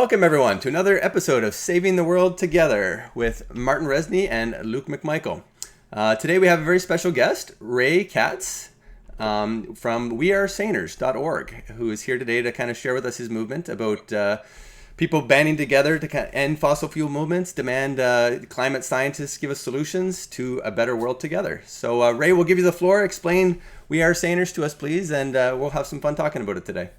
Welcome, everyone, to another episode of Saving the World Together with Martin Rezny and Luke Macmichael. Today we have a very special guest, Ray Katz from wearesaners.org, who is here today to kind of share with us his movement about people banding together to kind of end fossil fuel movements, demand climate scientists give us solutions to a better world together. So Ray, we'll give you the floor. Explain We Are Saners to us, please, and we'll have some fun talking about it today.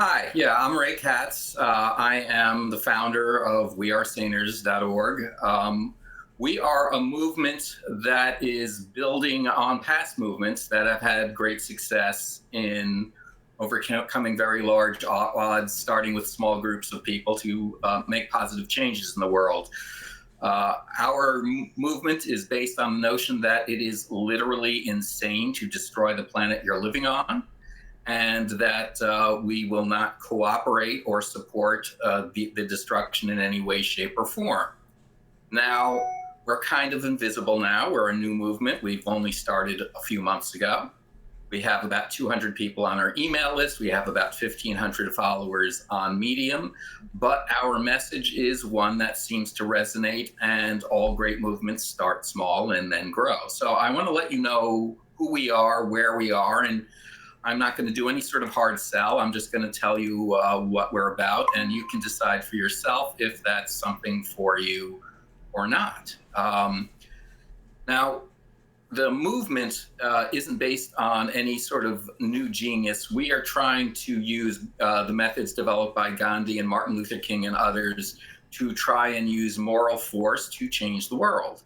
Hi, I'm Ray Katz. I am the founder of wearesaners.org. We are a movement that is building on past movements that have had great success in overcoming very large odds, starting with small groups of people to make positive changes in the world. Our movement is based on the notion that it is literally insane to destroy the planet you're living on, and that we will not cooperate or support the destruction in any way, shape, or form. Now, we're kind of invisible now. We're a new movement. We've only started a few months ago. We have about 200 people on our email list. We have about 1,500 followers on Medium. But our message is one that seems to resonate, and all great movements start small and then grow. So I want to let you know who we are, where we are, and I'm not going to do any sort of hard sell. I'm just going to tell you what we're about, and you can decide for yourself if that's something for you or not. Now, the movement isn't based on any sort of new genius. We are trying to use the methods developed by Gandhi and Martin Luther King and others to try and use moral force to change the world.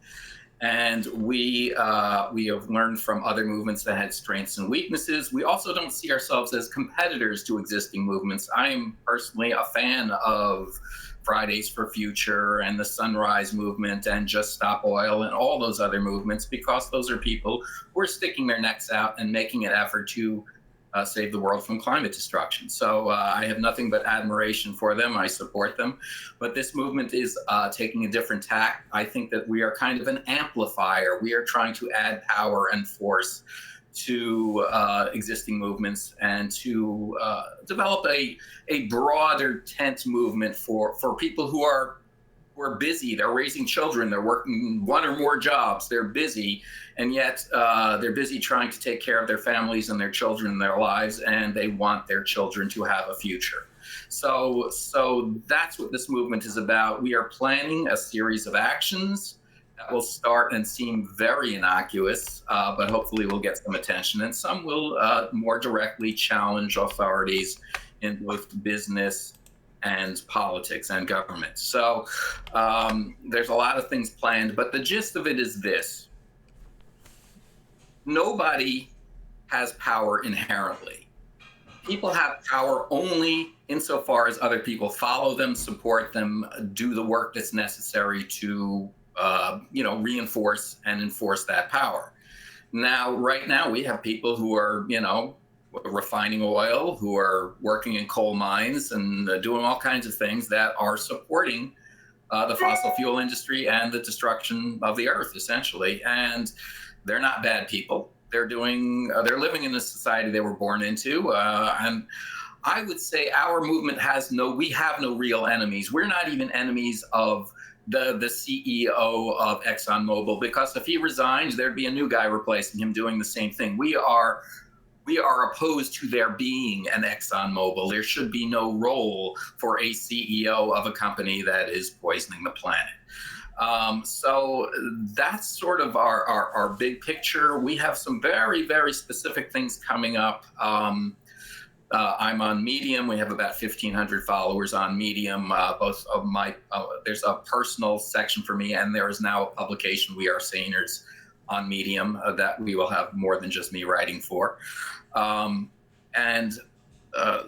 And we have learned from other movements that had strengths and weaknesses. We also don't see ourselves as competitors to existing movements. I am personally a fan of Fridays for Future and the Sunrise Movement and Just Stop Oil and all those other movements, because those are people who are sticking their necks out and making an effort to save the world from climate destruction. So I have nothing but admiration for them. I support them. But this movement is taking a different tack. I think that we are kind of an amplifier. We are trying to add power and force to existing movements and to develop a broader tent movement for people who are busy. They're raising children. They're working one or more jobs. They're busy, and yet they're busy trying to take care of their families and their children and their lives, and they want their children to have a future. So that's what this movement is about. We are planning a series of actions that will start and seem very innocuous, but hopefully will get some attention, and some will more directly challenge authorities in both business and politics and government. So there's a lot of things planned, but the gist of it is this: nobody has power inherently. People have power only insofar as other people follow them, support them, do the work that's necessary to reinforce and enforce that power. Now, right now, we have people who are, refining oil, who are working in coal mines and doing all kinds of things that are supporting the fossil fuel industry and the destruction of the earth, essentially. And they're not bad people. They're living in the society they were born into. And I would say our movement we have no real enemies. We're not even enemies of the CEO of ExxonMobil, because if he resigned, there'd be a new guy replacing him doing the same thing. We are opposed to there being an ExxonMobil. There should be no role for a CEO of a company that is poisoning the planet. So that's sort of our big picture. We have some very, very specific things coming up. I'm on Medium. We have about 1,500 followers on Medium. Both of my there's a personal section for me, and there is now a publication, We Are Saners, on Medium that we will have more than just me writing for.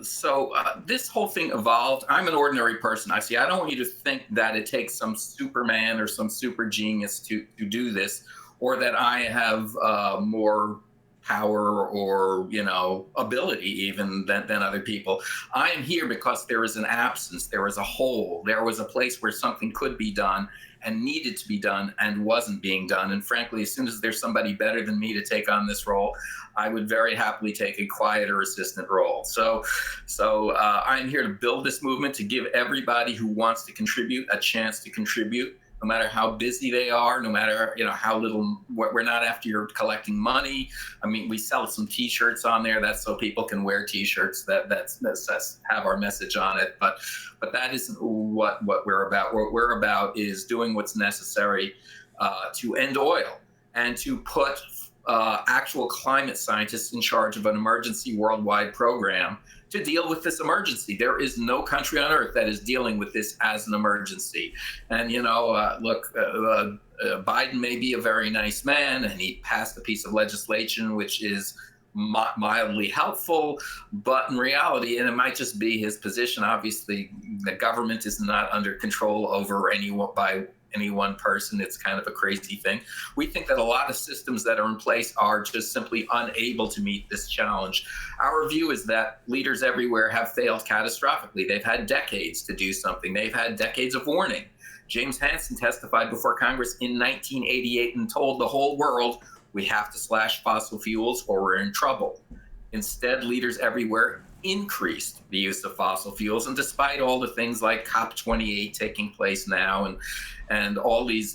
So this whole thing evolved. I'm an ordinary person. I don't want you to think that it takes some Superman or some super genius to do this, or that I have more power or, ability even than other people. I am here because there is an absence, there was a hole, there was a place where something could be done and needed to be done and wasn't being done. And frankly, as soon as there's somebody better than me to take on this role, I would very happily take a quieter assistant role. So I'm here to build this movement, to give everybody who wants to contribute a chance to contribute, no matter how busy they are, no matter how little. We're not after you're collecting money. I mean, we sell some T-shirts on there. That's so people can wear T-shirts that have our message on it. But that isn't what we're about. What we're about is doing what's necessary to end oil and to put actual climate scientists in charge of an emergency worldwide program to deal with this emergency. There is no country on earth that is dealing with this as an emergency. And, Biden may be a very nice man, and he passed a piece of legislation which is mildly helpful, but in reality, and it might just be his position, obviously, the government is not under control over anyone by any one person. It's kind of a crazy thing. We think that a lot of systems that are in place are just simply unable to meet this challenge. Our view is that leaders everywhere have failed catastrophically. They've had decades to do something. They've had decades of warning. James Hansen testified before Congress in 1988 and told the whole world, we have to slash fossil fuels or we're in trouble. Instead, leaders everywhere increased the use of fossil fuels. And despite all the things like COP28 taking place now and all these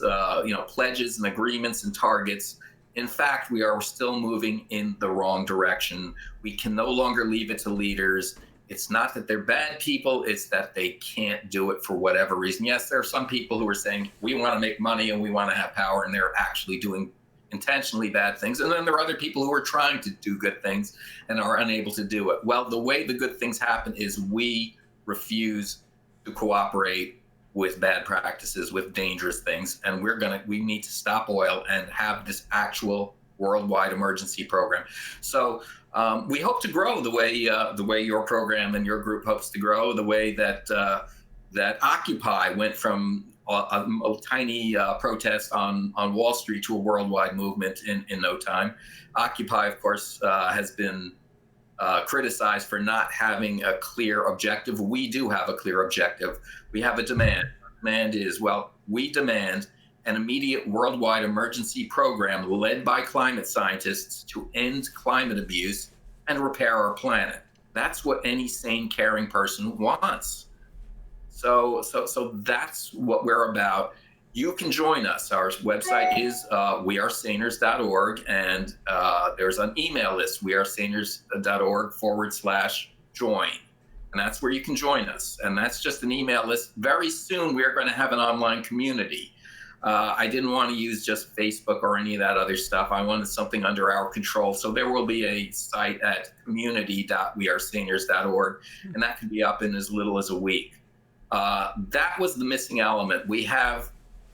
pledges and agreements and targets, in fact, we are still moving in the wrong direction. We can no longer leave it to leaders. It's not that they're bad people, it's that they can't do it for whatever reason. Yes, there are some people who are saying, we want to make money and we want to have power, and they're actually doing intentionally bad things. And then there are other people who are trying to do good things and are unable to do it. Well, the way the good things happen is we refuse to cooperate with bad practices, with dangerous things. And we need to stop oil and have this actual worldwide emergency program. So we hope to grow the way your program and your group hopes to grow, the way that Occupy went from a tiny protest on Wall Street to a worldwide movement in no time. Occupy, of course, has been criticized for not having a clear objective. We do have a clear objective. We have a demand. Our demand is, we demand an immediate worldwide emergency program led by climate scientists to end climate abuse and repair our planet. That's what any sane, caring person wants. So that's what we're about. You can join us. Our website is wearesaners.org, and there's an email list, wearesaners.org/join. And that's where you can join us. And that's just an email list. Very soon, we're going to have an online community. I didn't want to use just Facebook or any of that other stuff. I wanted something under our control. So there will be a site at community.wearesaners.org, and that can be up in as little as a week. That was the missing element. We have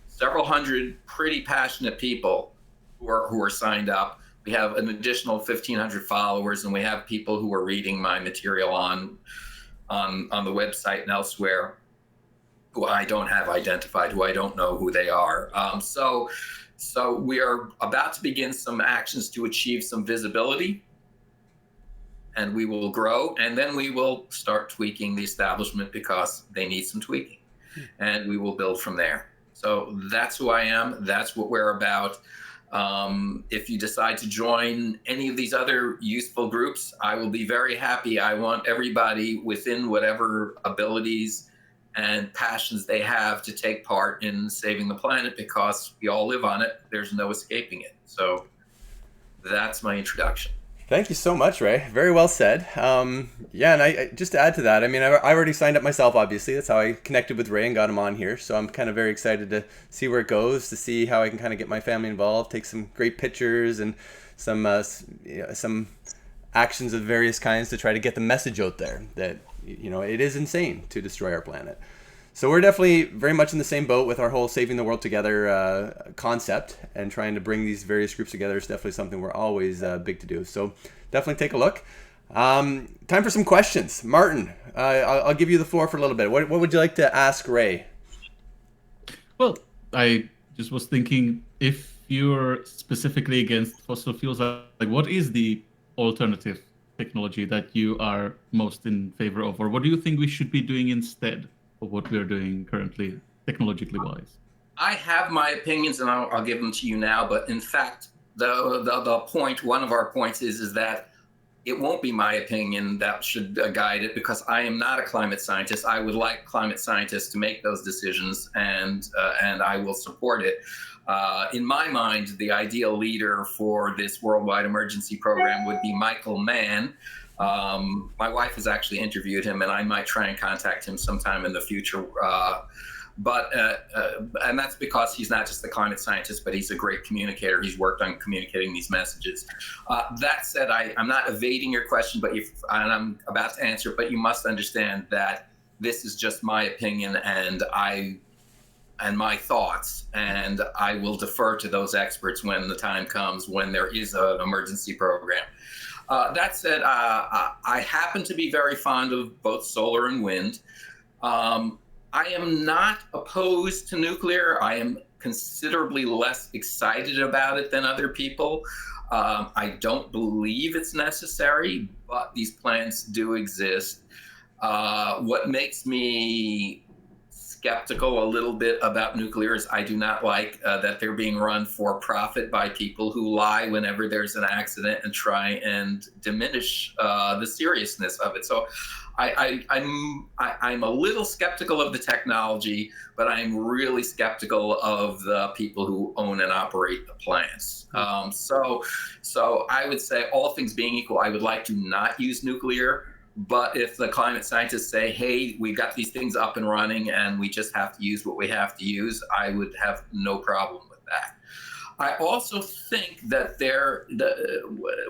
several hundred pretty passionate people who are signed up. We have an additional 1,500 followers, and we have people who are reading my material on the website and elsewhere who I don't have identified, who I don't know who they are. So we are about to begin some actions to achieve some visibility, and we will grow, and then we will start tweaking the establishment because they need some tweaking, and we will build from there. So that's who I am. That's what we're about. If you decide to join any of these other useful groups, I will be very happy. I want everybody within whatever abilities and passions they have to take part in saving the planet, because we all live on it. There's no escaping it. So that's my introduction. Thank you so much, Ray. Very well said. And I just to add to that, I mean, I already signed up myself, obviously. That's how I connected with Ray and got him on here. So I'm kind of very excited to see where it goes, to see how I can kind of get my family involved, take some great pictures and some actions of various kinds to try to get the message out there that, it is insane to destroy our planet. So we're definitely very much in the same boat with our whole saving the world together concept, and trying to bring these various groups together is definitely something we're always big to do. So definitely take a look. Time for some questions. Martin, I'll give you the floor for a little bit. What would you like to ask Ray? Well, I just was thinking, if you're specifically against fossil fuels, like what is the alternative technology that you are most in favor of, or what do you think we should be doing instead of what we're doing currently, technologically wise? I have my opinions, and I'll give them to you now. But in fact, the point, one of our points is that it won't be my opinion that should guide it, because I am not a climate scientist. I would like climate scientists to make those decisions, and I will support it. In my mind, the ideal leader for this worldwide emergency program would be Michael Mann. My wife has actually interviewed him, and I might try and contact him sometime in the future. And that's because he's not just a climate scientist, but he's a great communicator. He's worked on communicating these messages. That said, I'm not evading your question, and I'm about to answer it, but you must understand that this is just my opinion and my thoughts, and I will defer to those experts when the time comes, when there is an emergency program. That said, I happen to be very fond of both solar and wind. I am not opposed to nuclear. I am considerably less excited about it than other people. I don't believe it's necessary, but these plants do exist. What makes me skeptical a little bit about nuclear is I do not like that they're being run for profit by people who lie whenever there's an accident and try and diminish the seriousness of it. So I'm a little skeptical of the technology, but I'm really skeptical of the people who own and operate the plants. So I would say, all things being equal, I would like to not use nuclear. But if the climate scientists say, hey, we've got these things up and running and we just have to use what we have to use, I would have no problem with that. I also think that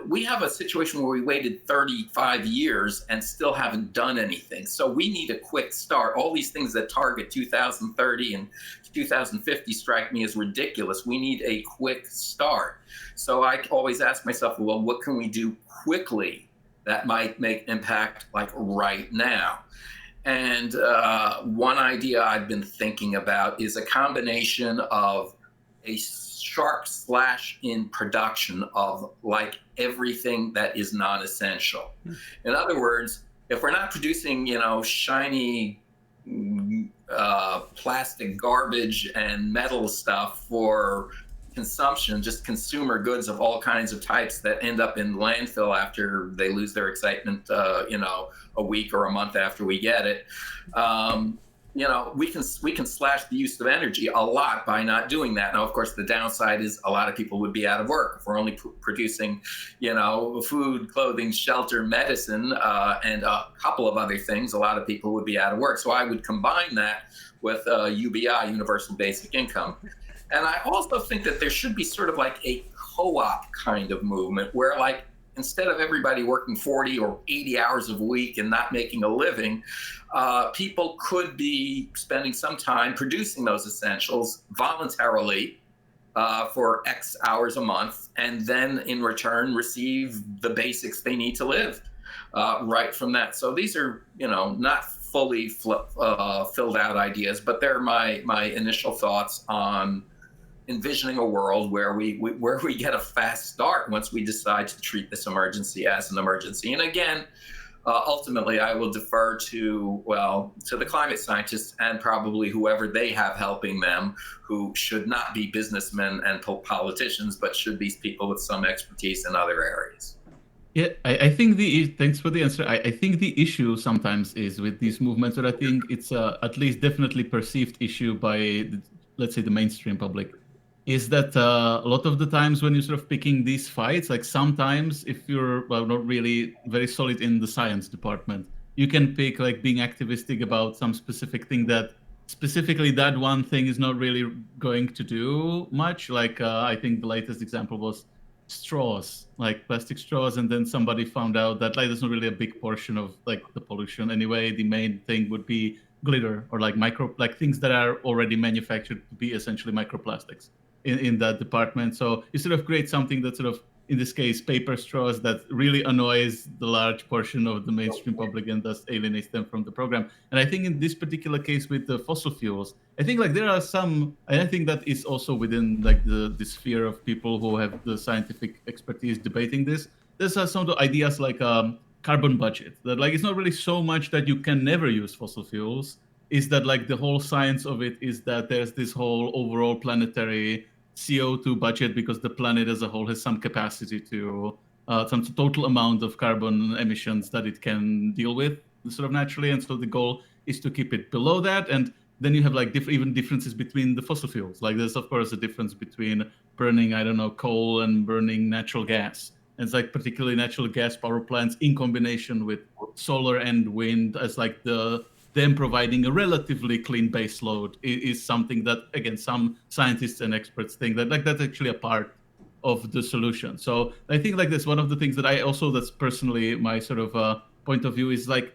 we have a situation where we waited 35 years and still haven't done anything. So we need a quick start. All these things that target 2030 and 2050 strike me as ridiculous. We need a quick start. So I always ask myself, well, what can we do quickly that might make impact, like right now? And one idea I've been thinking about is a combination of a sharp slash in production of like everything that is non-essential. In other words, if we're not producing, shiny plastic garbage and metal stuff for consumption, just consumer goods of all kinds of types that end up in landfill after they lose their excitement, a week or a month after we get it. We can slash the use of energy a lot by not doing that. Now, of course, the downside is a lot of people would be out of work. If we're only producing, food, clothing, shelter, medicine, and a couple of other things, a lot of people would be out of work. So I would combine that with UBI, Universal Basic Income. And I also think that there should be sort of like a co-op kind of movement where, like, instead of everybody working 40 or 80 hours a week and not making a living, people could be spending some time producing those essentials voluntarily for X hours a month, and then in return receive the basics they need to live right from that. So these are, not fully filled out ideas, but they're my initial thoughts on envisioning a world where we get a fast start once we decide to treat this emergency as an emergency. And again, ultimately, I will defer to the climate scientists and probably whoever they have helping them, who should not be businessmen and politicians, but should be people with some expertise in other areas. Yeah, I think thanks for the answer. I think the issue sometimes is with these movements, but I think it's at least definitely perceived issue by, let's say, the mainstream public, is that a lot of the times when you're sort of picking these fights, like sometimes if you're not really very solid in the science department, you can pick like being activistic about some specific thing that specifically that one thing is not really going to do much. Like I think the latest example was straws, like plastic straws, and then somebody found out that like there's not really a big portion of like the pollution anyway. The main thing would be glitter or like things that are already manufactured to be essentially microplastics in that department. So you sort of create something that sort of in this case, paper straws that really annoys the large portion of the mainstream public and thus alienates them from the program. And I think in this particular case with the fossil fuels, I think like there are some, and I think that is also within like the sphere of people who have the scientific expertise debating this. There's some of the ideas like carbon budget, that like it's not really so much that you can never use fossil fuels, is that like the whole science of it is that there's this whole overall planetary CO2 budget because the planet as a whole has some capacity to some total amount of carbon emissions that it can deal with sort of naturally. And so the goal is to keep it below that. And then you have like even differences between the fossil fuels. Like there's of course a difference between burning, I don't know, coal and burning natural gas. And it's like particularly natural gas power plants in combination with solar and wind as like them providing a relatively clean base load is something that, again, some scientists and experts think that like that's actually a part of the solution. So I think like that's one of the things that I also, that's personally my sort of point of view, is like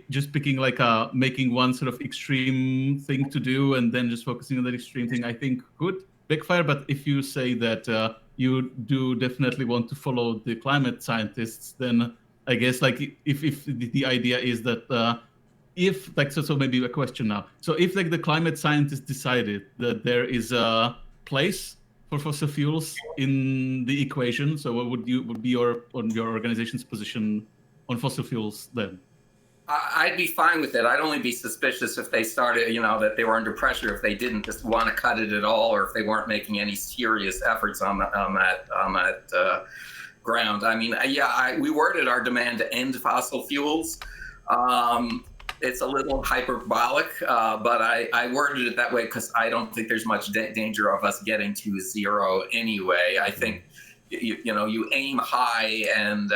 just picking like making one sort of extreme thing to do and then just focusing on that extreme thing, I think could backfire. But if you say that you do definitely want to follow the climate scientists, then I guess like if the idea is that if like so maybe a question now. So if like the climate scientists decided that there is a place for fossil fuels in the equation, so what would be your organization's position on fossil fuels then? I'd be fine with it. I'd only be suspicious if they started, that they were under pressure, if they didn't just want to cut it at all, or if they weren't making any serious efforts on that ground. I mean, we worded our demand to end fossil fuels. It's a little hyperbolic, but I worded it that way because I don't think there's much danger of us getting to zero anyway. I think, you aim high, and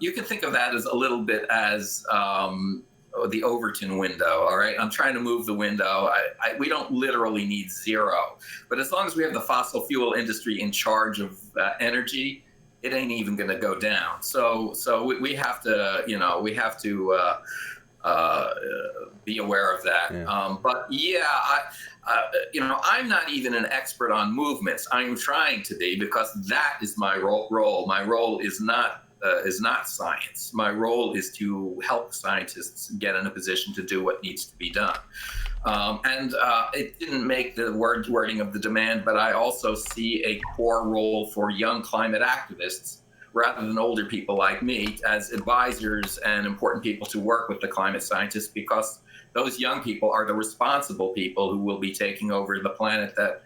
you can think of that as a little bit as the Overton window, all right? I'm trying to move the window. We don't literally need zero, but as long as we have the fossil fuel industry in charge of energy, it ain't even going to go down. So we have to, be aware of that. Yeah. But I'm not even an expert on movements. I'm trying to be, because that is my role. My role is not science. My role is to help scientists get in a position to do what needs to be done. And it didn't make the wording of the demand, but I also see a core role for young climate activists, rather than older people like me, as advisors and important people to work with the climate scientists, because those young people are the responsible people who will be taking over the planet that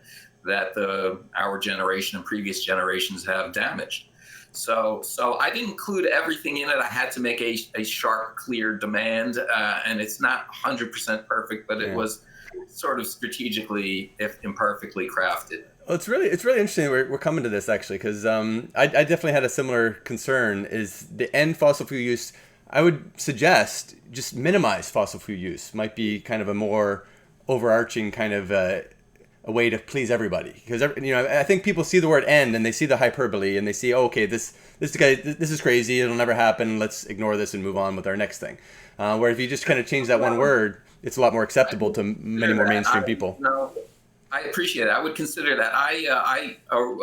our generation and previous generations have damaged. So I didn't include everything in it. I had to make a sharp, clear demand, and it's not 100% perfect, but it was sort of strategically, if imperfectly, crafted. Well, it's really interesting we're coming to this, actually, because I definitely had a similar concern. Is the end fossil fuel use? I would suggest just minimize fossil fuel use. Might be kind of a more overarching kind of a way to please everybody, because I think people see the word end and they see the hyperbole and they see, oh, okay, this is crazy, it'll never happen, let's ignore this and move on with our next thing. Where if you just kind of change that one word, it's a lot more acceptable to many more mainstream people. No, I appreciate it. I would consider that. I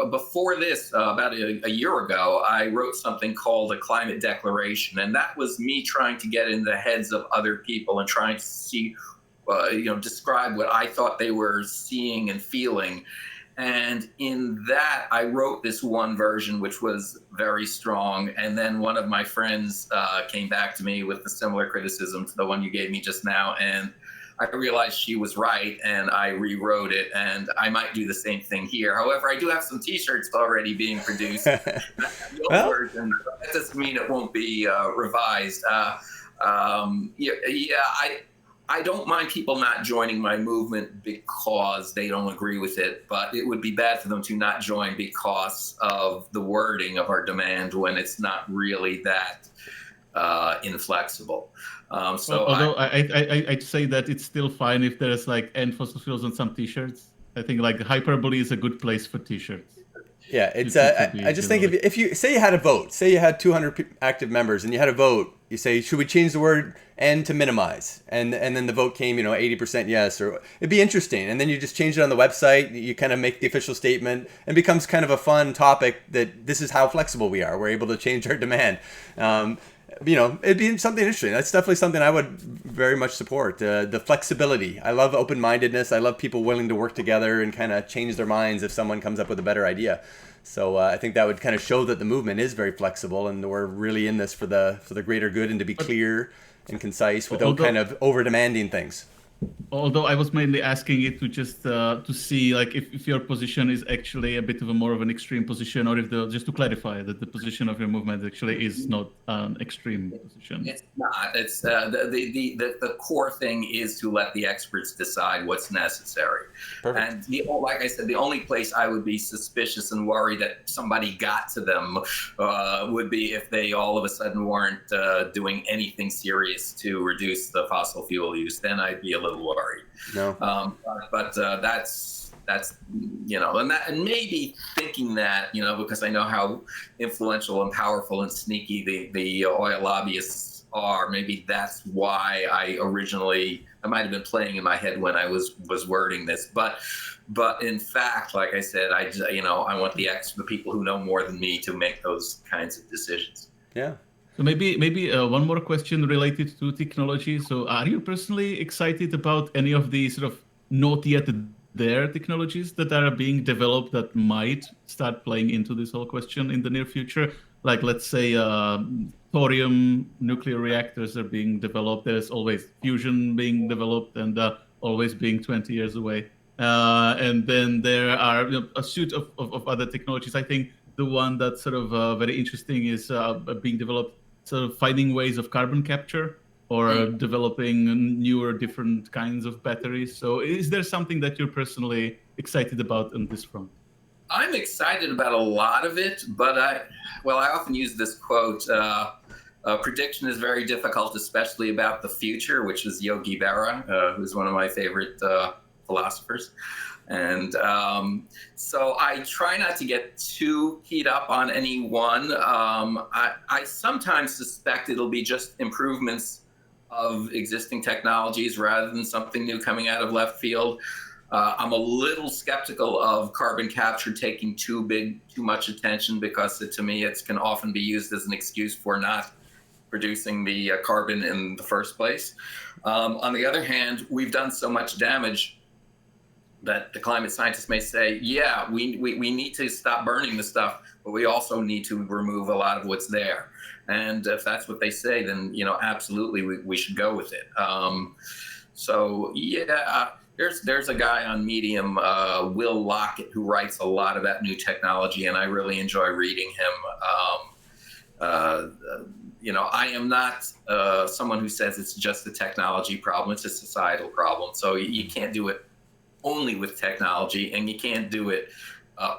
before this, about a year ago, I wrote something called a climate declaration, and that was me trying to get in the heads of other people and trying to see, describe what I thought they were seeing and feeling. And in that, I wrote this one version, which was very strong. And then one of my friends came back to me with a similar criticism to the one you gave me just now. And I realized she was right, and I rewrote it, and I might do the same thing here. However, I do have some T-shirts already being produced. The old version, that doesn't mean it won't be revised. I don't mind people not joining my movement because they don't agree with it, but it would be bad for them to not join because of the wording of our demand when it's not really that inflexible. Although I'd say that it's still fine if there's like end fossil fuels on some T-shirts. I think like hyperbole is a good place for T-shirts. Yeah, it's to be I just think if you say you had a vote, say you had 200 active members and you had a vote, you say, should we change the word "and" to minimize? And then the vote came, 80% yes, or it'd be interesting. And then you just change it on the website, you kind of make the official statement, and it becomes kind of a fun topic that this is how flexible we are. We're able to change our demand. It'd be something interesting. That's definitely something I would very much support. The flexibility. I love open-mindedness. I love people willing to work together and kind of change their minds if someone comes up with a better idea. So I think that would kind of show that the movement is very flexible and we're really in this for the greater good and to be clear and concise without kind of over-demanding things. Although I was mainly asking it to just to see like if your position is actually a bit of a more of an extreme position, or if just to clarify that the position of your movement actually is not an extreme position. It's not. It's the core thing is to let the experts decide what's necessary. Perfect. And like I said, the only place I would be suspicious and worried that somebody got to them would be if they all of a sudden weren't doing anything serious to reduce the fossil fuel use. Then I'd be a little worried. No. But that's and maybe thinking that because I know how influential and powerful and sneaky the oil lobbyists are. Maybe that's why I might have been playing in my head when I was wording this. But in fact, like I said, I want the people who know more than me to make those kinds of decisions. Yeah. So maybe one more question related to technology. So are you personally excited about any of the sort of not yet there technologies that are being developed that might start playing into this whole question in the near future? Like, let's say thorium nuclear reactors are being developed. There's always fusion being developed and always being 20 years away. And then there are a suite of other technologies. I think the one that's sort of very interesting is being developed, sort of finding ways of carbon capture or developing newer, different kinds of batteries. So is there something that you're personally excited about on this front? I'm excited about a lot of it, but I often use this quote, prediction is very difficult, especially about the future, which is Yogi Berra, who's one of my favorite philosophers. And so I try not to get too keyed up on any one. I sometimes suspect it'll be just improvements of existing technologies rather than something new coming out of left field. I'm a little skeptical of carbon capture taking too much attention because to me it can often be used as an excuse for not producing the carbon in the first place. On the other hand, we've done so much damage that the climate scientists may say, yeah, we need to stop burning the stuff, but we also need to remove a lot of what's there. And if that's what they say, then absolutely we should go with it. There's a guy on Medium, Will Lockett, who writes a lot about new technology, and I really enjoy reading him. I am not someone who says it's just a technology problem; it's a societal problem. So you can't do it only with technology, and you can't do it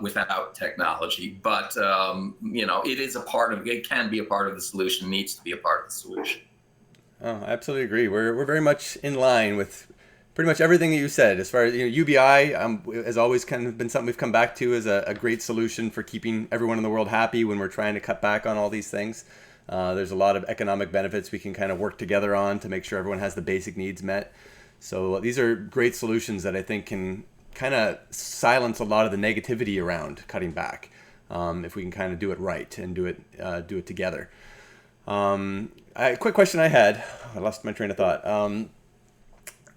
without technology. But it can be a part of the solution, needs to be a part of the solution. Oh, I absolutely agree. We're very much in line with pretty much everything that you said. As far as UBI has always kind of been something we've come back to as a great solution for keeping everyone in the world happy when we're trying to cut back on all these things. There's a lot of economic benefits we can kind of work together on to make sure everyone has the basic needs met. So these are great solutions that I think can kind of silence a lot of the negativity around cutting back, if we can kind of do it right and do it together. A quick question I had. I lost my train of thought.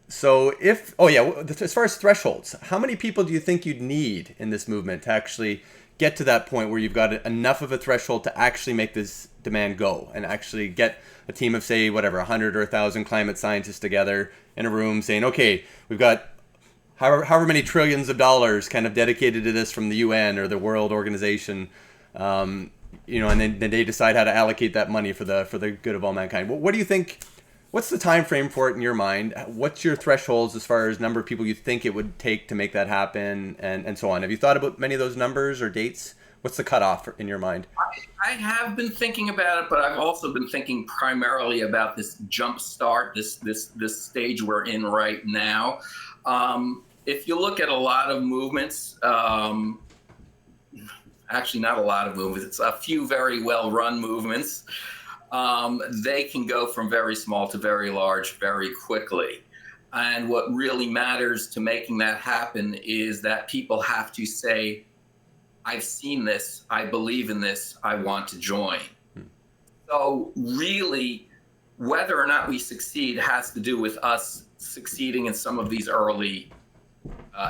As far as thresholds, how many people do you think you'd need in this movement to actually get to that point where you've got enough of a threshold to actually make this demand go and actually get a team of, say, 100 or 1,000 climate scientists together in a room saying, okay, we've got however many trillions of dollars kind of dedicated to this from the UN or the World Organization, and then they decide how to allocate that money for the good of all mankind. What do you think? What's the time frame for it in your mind? What's your thresholds as far as number of people you think it would take to make that happen, and so on? Have you thought about many of those numbers or dates? What's the cutoff in your mind? I have been thinking about it, but I've also been thinking primarily about this jump start, this stage we're in right now. If you look at a lot of movements, actually not a lot of movements, it's a few very well-run movements, they can go from very small to very large very quickly. And what really matters to making that happen is that people have to say, I've seen this, I believe in this, I want to join. So really, whether or not we succeed has to do with us succeeding in some of these early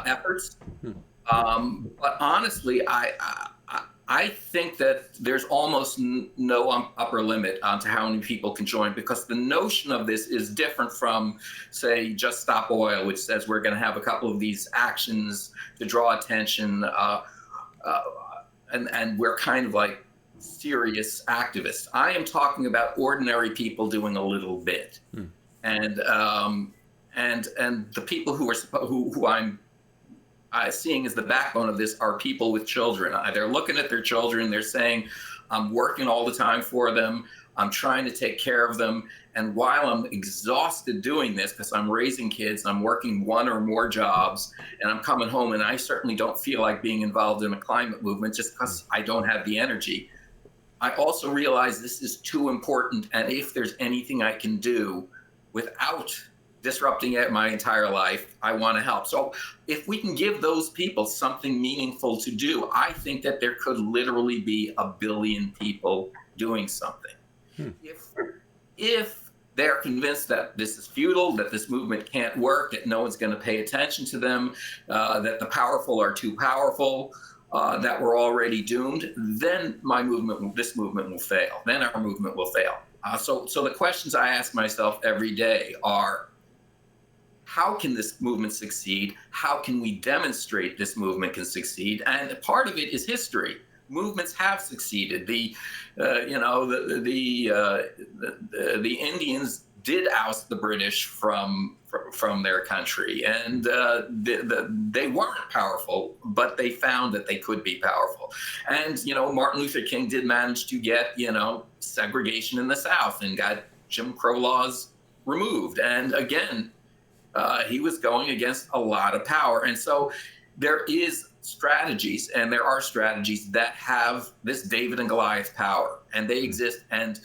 efforts. But honestly, I think that there's almost no upper limit onto how many people can join, because the notion of this is different from, say, Just Stop Oil, which says we're going to have a couple of these actions to draw attention, and we're kind of like serious activists. I am talking about ordinary people doing a little bit, and the people who I'm seeing as the backbone of this are people with children. They're looking at their children. They're saying, I'm working all the time for them. I'm trying to take care of them. And while I'm exhausted doing this, because I'm raising kids, I'm working one or more jobs, and I'm coming home, and I certainly don't feel like being involved in a climate movement just because I don't have the energy. I also realize this is too important. And if there's anything I can do without disrupting my entire life, I want to help. So if we can give those people something meaningful to do, I think that there could literally be 1 billion people doing something. If they're convinced that this is futile, that this movement can't work, that no one's going to pay attention to them, that the powerful are too powerful, that we're already doomed, then this movement will fail. Then our movement will fail. So the questions I ask myself every day are, how can this movement succeed? How can we demonstrate this movement can succeed? And part of it is history. Movements have succeeded. The Indians did oust the British from their country, and they weren't powerful, but they found that they could be powerful. And Martin Luther King did manage to get segregation in the South and got Jim Crow laws removed. And again, he was going against a lot of power. And so there is strategies, and there are strategies that have this David and Goliath power, and they exist. And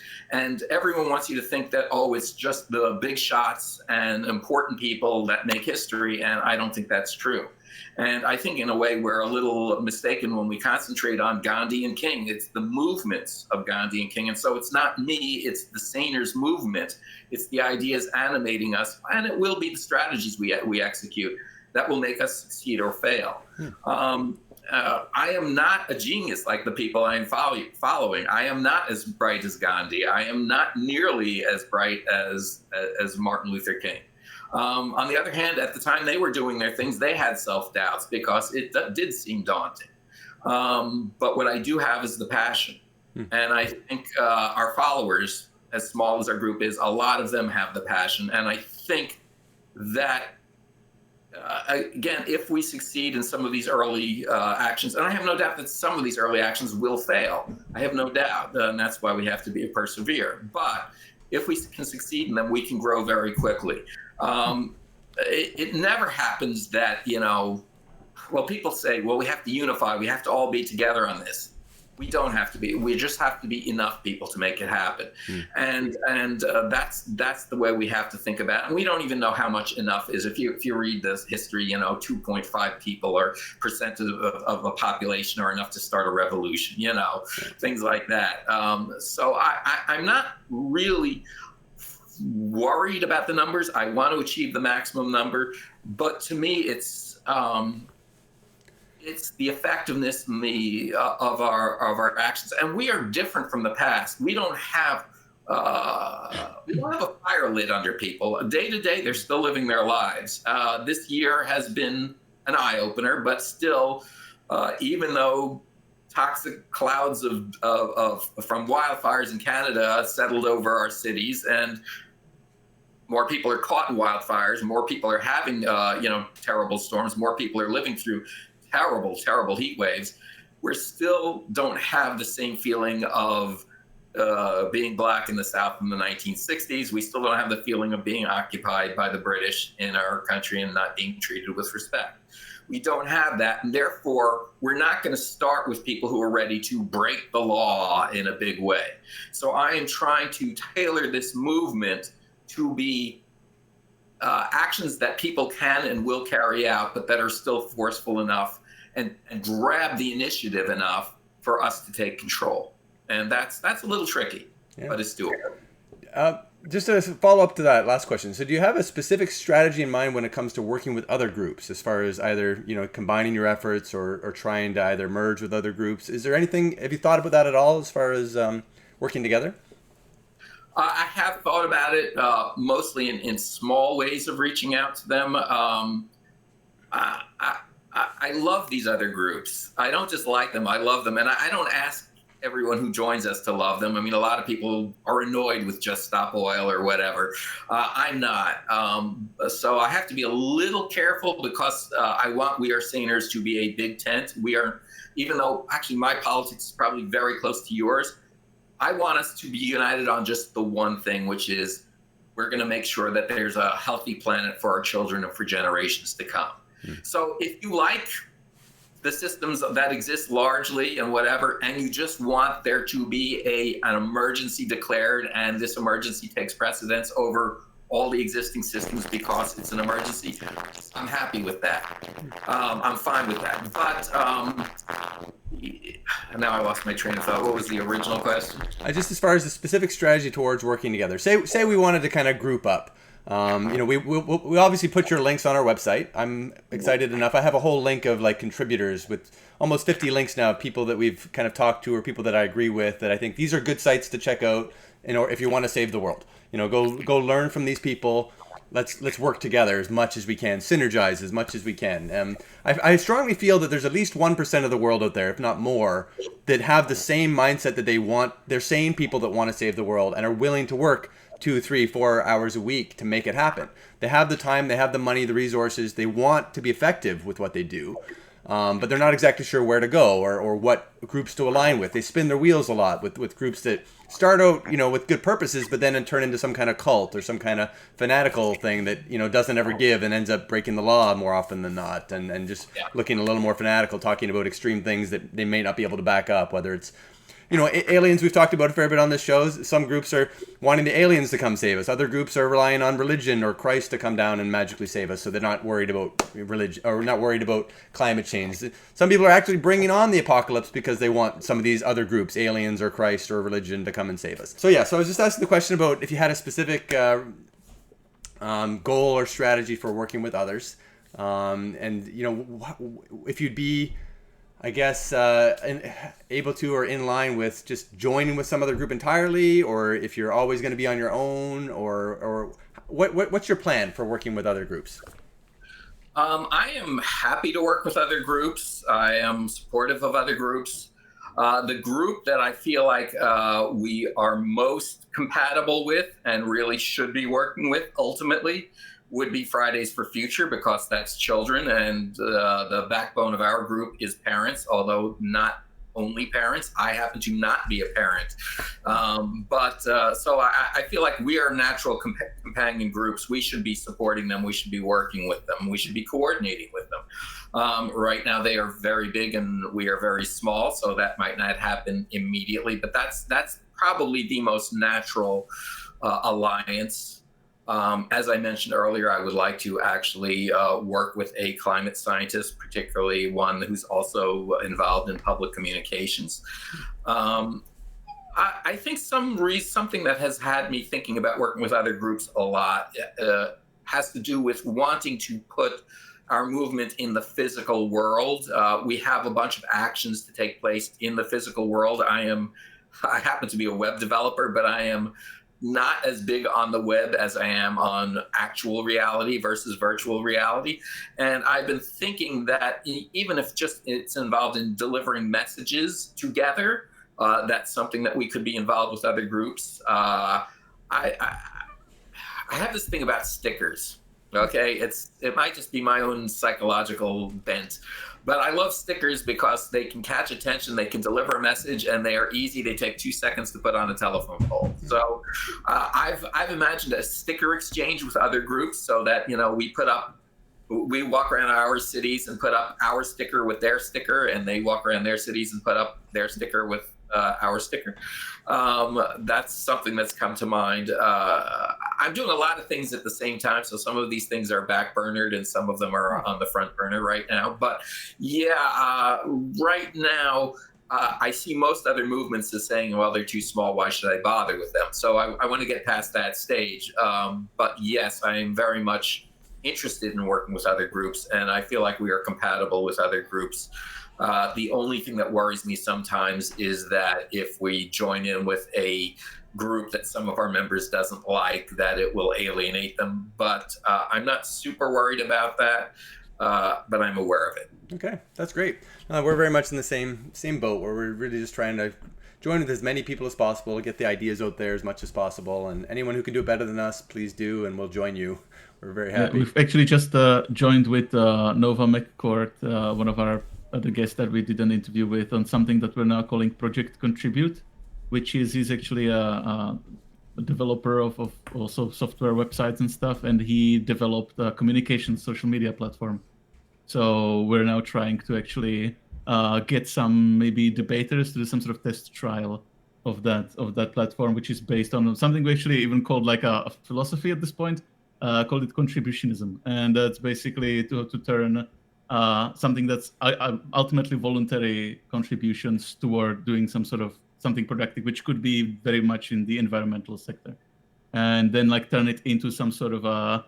everyone wants you to think that, oh, it's just the big shots and important people that make history. And I don't think that's true. And I think in a way we're a little mistaken when we concentrate on Gandhi and King. It's the movements of Gandhi and King. And so it's not me, it's the Saners movement. It's the ideas animating us, and it will be the strategies we execute that will make us succeed or fail. I am not a genius like the people I am following. I am not as bright as Gandhi. I am not nearly as bright as Martin Luther King. On the other hand, at the time they were doing their things, they had self-doubts because it did seem daunting. But what I do have is the passion. And I think our followers, as small as our group is, a lot of them have the passion. And I think that, again, if we succeed in some of these early actions, and I have no doubt that some of these early actions will fail. I have no doubt, and that's why we have to persevere. But if we can succeed in them, we can grow very quickly. It never happens that, people say, well, we have to unify. We have to all be together on this. We don't have to be. We just have to be enough people to make it happen. And that's the way we have to think about it. And we don't even know how much enough is. If you read this history, 2.5 people or percent of a population are enough to start a revolution, things like that. So I'm not really worried about the numbers. I want to achieve the maximum number, but to me, it's the effectiveness of our actions, and we are different from the past. We don't have a fire lit under people. Day to day, they're still living their lives. This year has been an eye opener, but still, even though toxic clouds from wildfires in Canada settled over our cities, and more people are caught in wildfires, more people are having terrible storms, more people are living through terrible heat waves, we still don't have the same feeling of being black in the South in the 1960s. We still don't have the feeling of being occupied by the British in our country and not being treated with respect. We don't have that. And therefore, we're not going to start with people who are ready to break the law in a big way. So I am trying to tailor this movement to be actions that people can and will carry out, but that are still forceful enough and grab the initiative enough for us to take control. And that's a little tricky, but it's doable. Just to follow up to that last question, so do you have a specific strategy in mind when it comes to working with other groups, as far as either combining your efforts or trying to either merge with other groups? Is there anything? Have you thought about that at all, as far as working together? I have thought about it, mostly in small ways of reaching out to them. I love these other groups. I don't just like them, I love them. And I don't ask everyone who joins us to love them. I mean, a lot of people are annoyed with Just Stop Oil or whatever. I'm not. So I have to be a little careful, because I want We Are Saners to be a big tent. We are, even though actually my politics is probably very close to yours, I want us to be united on just the one thing, which is we're going to make sure that there's a healthy planet for our children and for generations to come. So if you like the systems that exist largely and whatever, and you just want there to be an emergency declared, and this emergency takes precedence over all the existing systems because it's an emergency, I'm happy with that. I'm fine with that. But now I lost my train of thought. What was the original question? Just as far as the specific strategy towards working together. Say we wanted to kind of group up. We obviously put your links on our website. I'm excited enough. I have a whole link of like contributors with almost 50 links now of people that we've kind of talked to, or people that I agree with, that I think these are good sites to check out, if you want to save the world. Go learn from these people. Let's work together as much as we can, synergize as much as we can. I strongly feel that there's at least 1% of the world out there, if not more, that have the same mindset that they want. They're sane people that want to save the world and are willing to work 2, 3, 4 hours a week to make it happen. They have the time, they have the money, the resources. They want to be effective with what they do, but they're not exactly sure where to go or what groups to align with. They spin their wheels a lot with groups that start out, with good purposes, but then turn into some kind of cult or some kind of fanatical thing that, doesn't ever give and ends up breaking the law more often than not, and just looking a little more fanatical, talking about extreme things that they may not be able to back up, whether it's aliens. We've talked about a fair bit on this show. Some groups are wanting the aliens to come save us. Other groups are relying on religion or Christ to come down and magically save us. So they're not worried about religion, or not worried about climate change. Some people are actually bringing on the apocalypse because they want some of these other groups, aliens or Christ or religion, to come and save us. So I was just asking the question about if you had a specific goal or strategy for working with others, and if you'd be, I guess, able to, or in line with just joining with some other group entirely, or if you're always going to be on your own, or what's your plan for working with other groups? I am happy to work with other groups. I am supportive of other groups. The group that I feel like we are most compatible with and really should be working with ultimately would be Fridays for Future, because that's children, and the backbone of our group is parents, although not only parents. I happen to not be a parent. So I feel like we are natural companion groups. We should be supporting them. We should be working with them. We should be coordinating with them. Right now they are very big and we are very small, so that might not happen immediately, but that's probably the most natural alliance. As I mentioned earlier, I would like to actually work with a climate scientist, particularly one who's also involved in public communications. I think something that has had me thinking about working with other groups a lot has to do with wanting to put our movement in the physical world. We have a bunch of actions to take place in the physical world. I happen to be a web developer, but I am not as big on the web as I am on actual reality versus virtual reality. And I've been thinking that even if just it's involved in delivering messages together, that's something that we could be involved with other groups. I have this thing about stickers. Okay, it might just be my own psychological bent, but I love stickers because they can catch attention, they can deliver a message, and they are easy. They take 2 seconds to put on a telephone pole. So I've imagined a sticker exchange with other groups, so that we put up we walk around our cities and put up our sticker with their sticker, and they walk around their cities and put up their sticker with our sticker. That's something that's come to mind. I'm doing a lot of things at the same time, so some of these things are backburnered and some of them are on the front burner right now. But yeah, right now, I see most other movements as saying, well, they're too small, why should I bother with them? So I want to get past that stage. But yes, I am very much interested in working with other groups, and I feel like we are compatible with other groups. The only thing that worries me sometimes is that if we join in with a group that some of our members doesn't like, that it will alienate them. But I'm not super worried about that, but I'm aware of it. Okay, that's great. We're very much in the same boat, where we're really just trying to join with as many people as possible, get the ideas out there as much as possible, and anyone who can do it better than us, please do, and we'll join you. We're very happy. Yeah, we've actually just joined with Nova McCourt, one of our other guests that we did an interview with, on something that we're now calling Project Contribute, which is he's actually a developer of also software websites and stuff, and he developed a communication social media platform. So we're now trying to actually get some maybe debaters to do some sort of test trial of that platform, which is based on something we actually even called like a philosophy at this point, called it contributionism, and that's basically to turn something that's ultimately voluntary contributions toward doing some sort of something productive, which could be very much in the environmental sector, and then like turn it into some sort of a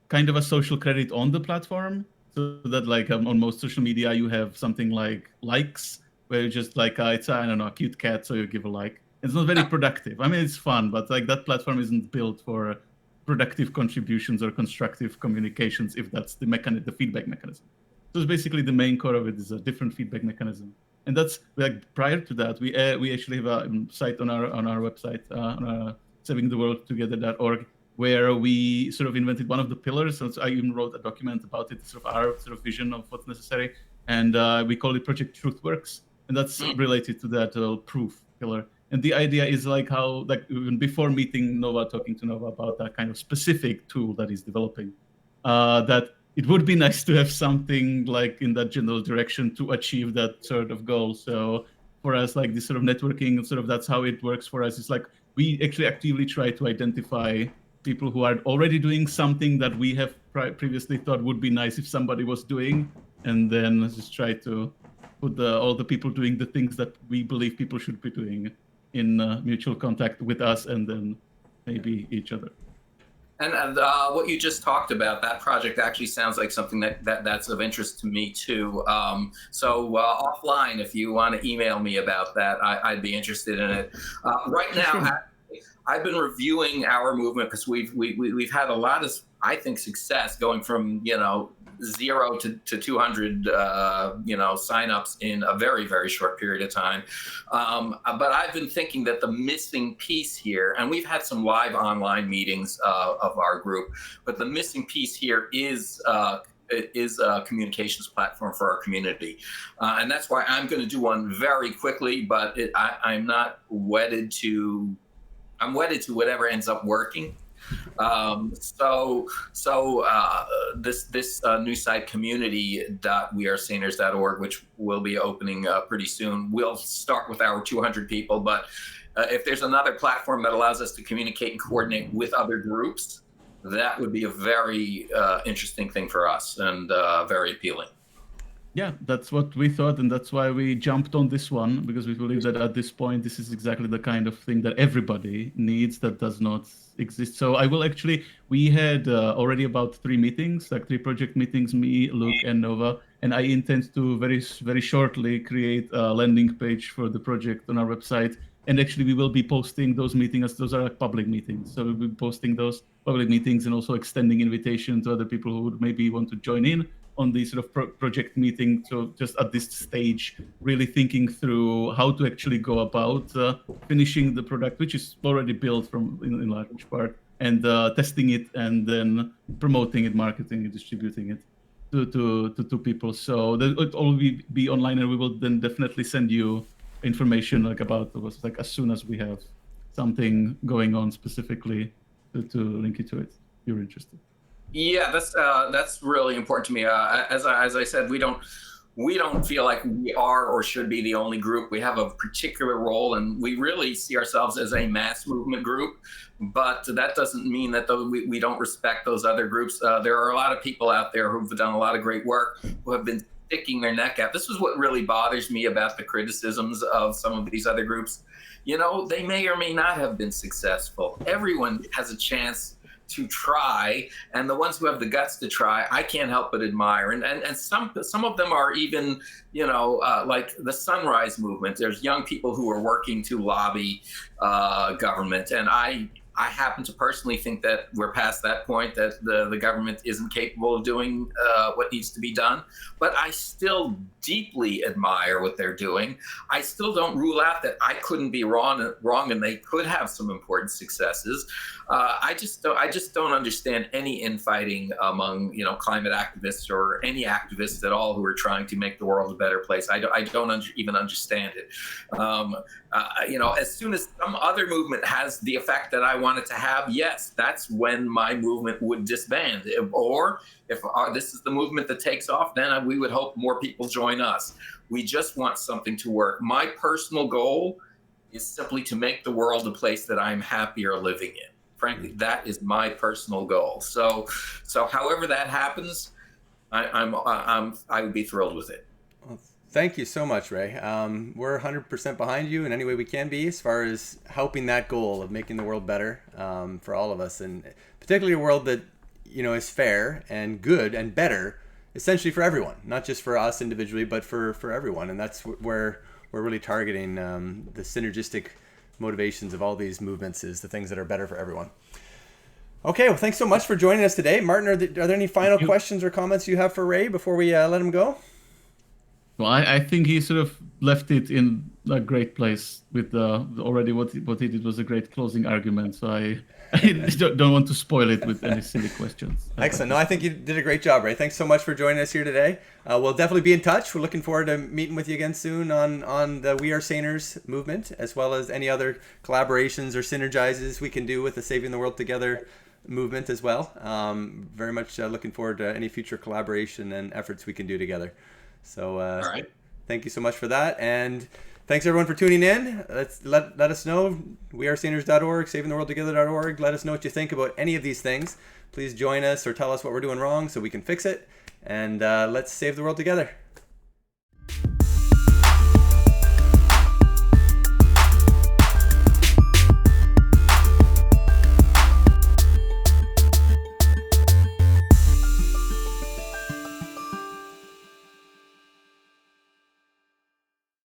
kind of a social credit on the platform. So that like on most social media, you have something like likes, where you just like, it's, I don't know, a cute cat, so you give a like. It's not very productive. I mean, it's fun, but like that platform isn't built for productive contributions or constructive communications, if that's the feedback mechanism. So it's basically the main core of it is a different feedback mechanism. And that's like prior to that, we actually have a site on our website, on savingtheworldtogether.org, where we sort of invented one of the pillars. So I even wrote a document about it, sort of our sort of vision of what's necessary. And we call it Project TruthWorks. And that's related to that proof pillar. And the idea is like how, like even before meeting Nova, talking to Nova about that kind of specific tool that he's developing, that it would be nice to have something like in that general direction to achieve that sort of goal. So for us, like this sort of networking, sort of that's how it works for us. It's like we actually actively try to identify people who are already doing something that we have previously thought would be nice if somebody was doing, and then just try to put all the people doing the things that we believe people should be doing in mutual contact with us, and then maybe each other. And what you just talked about, that project actually sounds like something that's of interest to me too. So offline, if you want to email me about that, I'd be interested in it. Right now, I've been reviewing our movement because we've had a lot of, I think, success going from 0 to 200 signups in a very, very short period of time. But I've been thinking that the missing piece here, and we've had some live online meetings of our group, but the missing piece here is a communications platform for our community. And that's why I'm going to do one very quickly, but I'm not wedded to, I'm wedded to whatever ends up working. This new site, community.wearesaners.org, which will be opening pretty soon, we'll start with our 200 people. But if there's another platform that allows us to communicate and coordinate with other groups, that would be a very interesting thing for us, and very appealing. Yeah, that's what we thought, and that's why we jumped on this one, because we believe that at this point, this is exactly the kind of thing that everybody needs that does not exist. So I will actually, we had already about 3 meetings, like 3 project meetings, me, Luke, and Nova, and I intend to very, very shortly create a landing page for the project on our website. And actually, we will be posting those meetings, those are like public meetings. So we'll be posting those public meetings and also extending invitation to other people who would maybe want to join in on the sort of project meeting. So just at this stage, really thinking through how to actually go about finishing the product, which is already built from in large part, and testing it, and then promoting it, marketing it, distributing it to people. So that it all will be online, and we will then definitely send you information like about those, like as soon as we have something going on specifically to link you to it, if you're interested. Yeah, that's really important to me. As I said, we don't feel like we are or should be the only group. We have a particular role, and we really see ourselves as a mass movement group. But that doesn't mean that we don't respect those other groups. There are a lot of people out there who've done a lot of great work, who have been sticking their neck out. This is what really bothers me about the criticisms of some of these other groups. They may or may not have been successful. Everyone has a chance to try, and the ones who have the guts to try, I can't help but admire. And some of them are even, like the Sunrise Movement. There's young people who are working to lobby government, and I happen to personally think that we're past that point, that the government isn't capable of doing what needs to be done. But I still deeply admire what they're doing. I still don't rule out that I couldn't be wrong, and they could have some important successes. I just don't understand any infighting among climate activists or any activists at all who are trying to make the world a better place. I don't even understand it. As soon as some other movement has the effect that I want it to have, yes, that's when my movement would disband. Or if this is the movement that takes off, then we would hope more people join us. We just want something to work. My personal goal is simply to make the world a place that I'm happier living in. Frankly, that is my personal goal. So however that happens, I would be thrilled with it. Well, thank you so much, Ray. We're 100% behind you in any way we can be as far as helping that goal of making the world better for all of us, and particularly a world that is fair and good and better, essentially for everyone, not just for us individually, but for everyone. And that's where we're really targeting the synergistic motivations of all these movements, is the things that are better for everyone. Okay, well, thanks so much for joining us today. Martin, are there any final questions or comments you have for Ray before we let him go? Well, I think he sort of left it in a great place with already what he did was a great closing argument. So I don't want to spoil it with any silly questions. Excellent. No, I think you did a great job, Ray. Thanks so much for joining us here today. We'll definitely be in touch. We're looking forward to meeting with you again soon on the We Are Saners movement, as well as any other collaborations or synergizes we can do with the Saving the World Together movement as well. Very much looking forward to any future collaboration and efforts we can do together. So All right. Thank you so much for that, and thanks everyone for tuning in. Let us know, wearesaners.org, savingtheworldtogether.org. Let us know what you think about any of these things. Please join us or tell us what we're doing wrong so we can fix it, and let's save the world together.